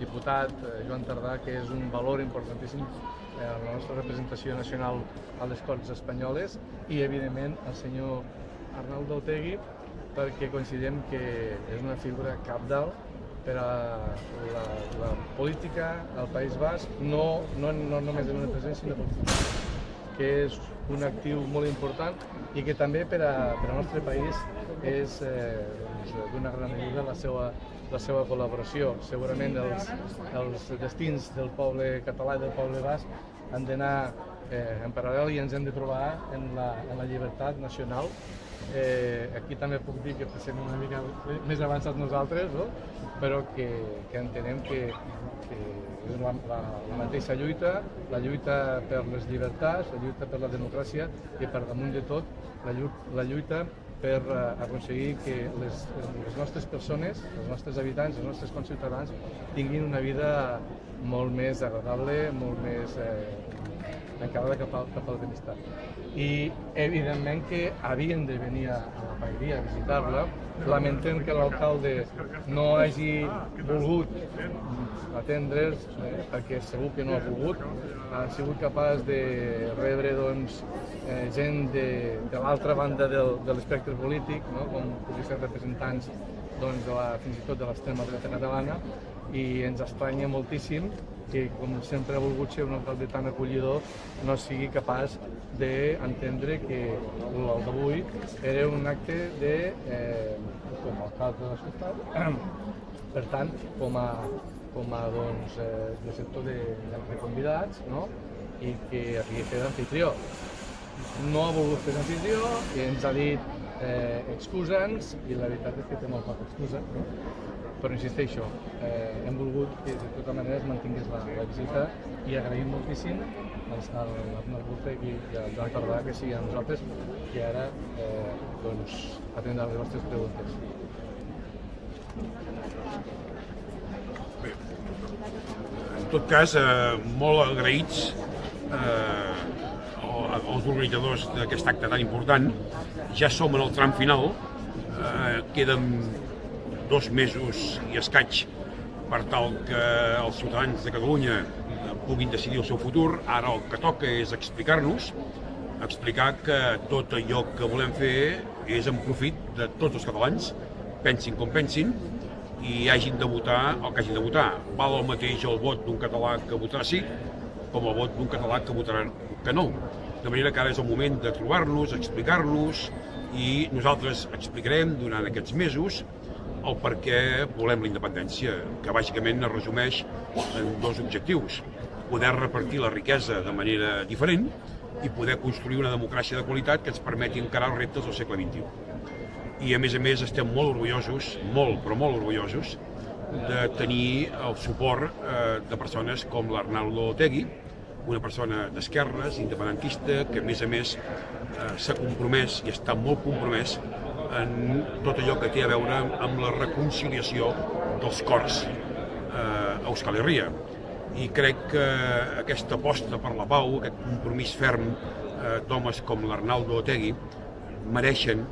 diputat Joan Tardà, que és un valor importantíssim en la nostra representació nacional a les Corts Espanyoles, i evidentment el senyor Arnaldo Otegi, perquè considerem que és una figura cabdal per a la política al País Basc, no només en una presència, sinó que és un actiu molt important i que també per al nostre país és d'una gran ajuda la seva col·laboració. Segurament els destins del poble català i del poble basc han d'anar en paral·lel i ens hem de trobar en la llibertat nacional. Aquí també puc dir que passem una mica més avançats nosaltres, no? Però que entenem que és la mateixa lluita, la lluita per les llibertats, la lluita per la democràcia i per damunt de tot la lluita per aconseguir que les nostres persones, els nostres habitants, els nostres conciutadans tinguin una vida molt més agradable, molt més encarada cap al benestar. I evidentment que havien de venir a la paeria a visitar-la. Lamentem que l'alcalde no hagi volgut atendre's, perquè segur que no ha volgut. Ha sigut capaç de rebre gent de l'altra banda de l'espectre polític, com pugui ser representants fins i tot de l'extrema dreta catalana, i ens estranya moltíssim que, com sempre ha volgut ser un alcalde tan acollidor, no sigui capaç d'entendre que el d'avui era un acte com a alcalde de la ciutat, per tant, com a receptor de convidats, i que havia fet d'anfitrió. No ha volgut fer d'anfitrió i ens ha dit excusa'ns, i la veritat és que té molt poca excusa. Però insisteixo, hem volgut que de tota manera es mantingués la visita i agraïm moltíssim al Arnaldo Otegi i al Joan Tardà que sigui amb nosaltres, que ara atendran les vostres preguntes. Bé, en tot cas, molt agraïts als organitzadors d'aquest acte tan important. Ja som en el tram final, queden 2 mesos i escaig per tal que els ciutadans de Catalunya puguin decidir el seu futur. Ara el que toca és explicar-nos, explicar que tot allò que volem fer és en profit de tots els catalans, pensin com pensin, i hagin de votar el que hagin de votar. Val el mateix el vot d'un català que votarà sí, com el vot d'un català que votarà que no. De manera que ara és el moment de trobar-nos, explicar-nos, i nosaltres explicarem durant aquests mesos el per què volem la independència, que bàsicament es resumeix en 2 objectius: poder repartir la riquesa de manera diferent i poder construir una democràcia de qualitat que ens permeti encarar els reptes del segle XXI. I a més estem molt orgullosos, molt, però molt orgullosos, de tenir el suport de persones com l'Arnaldo Otegi, una persona d'esquerres, independentista, que a més s'ha compromès i està molt compromès en tot allò que té a veure amb la reconciliació dels cors a Euskal Herria. I crec que aquesta aposta per la pau, aquest compromís ferm d'homes com l'Arnaldo Otegi, mereixen,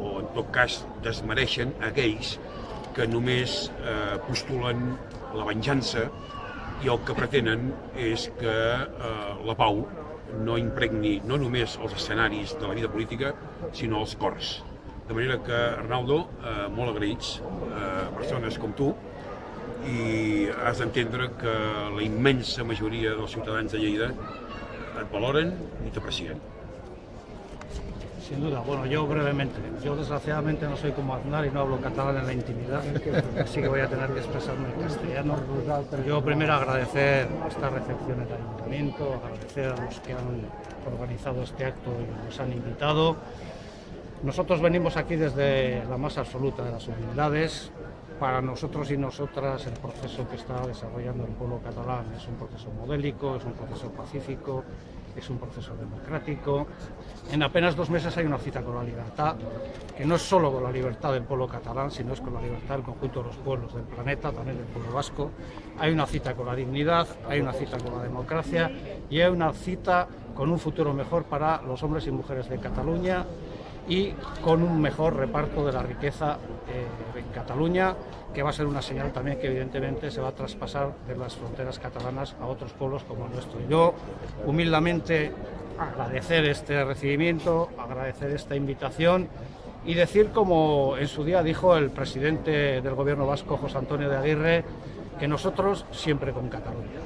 o en tot cas desmereixen, aquells que només postulen la venjança i el que pretenen és que la pau no impregni no només els escenaris de la vida política, sinó els cors. De manera que, Arnaldo, molt agraïts, persones com tu, i has d'entendre que la immensa majoria dels ciutadans de Lleida et valoren i t'aprecien. Sin duda. Bueno, yo brevemente. Yo desgraciadamente no soy como Aznar y no hablo catalán en la intimidad, así que voy a tener que expresarme en castellano. Yo primero agradecer esta recepción en el Ayuntamiento, agradecer a los que han organizado este acto y nos han invitado. Nosotros venimos aquí desde la más absoluta de las humildades. Para nosotros y nosotras el proceso que está desarrollando el pueblo catalán es un proceso modélico, es un proceso pacífico, es un proceso democrático. En apenas 2 meses hay una cita con la libertad, que no es solo con la libertad del pueblo catalán, sino es con la libertad del conjunto de los pueblos del planeta, también del pueblo vasco. Hay una cita con la dignidad, hay una cita con la democracia, y hay una cita con un futuro mejor para los hombres y mujeres de Cataluña y con un mejor reparto de la riqueza en Cataluña, que va a ser una señal también que evidentemente se va a traspasar de las fronteras catalanas a otros pueblos como el nuestro. Yo humildemente agradecer este recibimiento, agradecer esta invitación y decir, como en su día dijo el presidente del gobierno vasco, José Antonio de Aguirre, que nosotros siempre con Cataluña.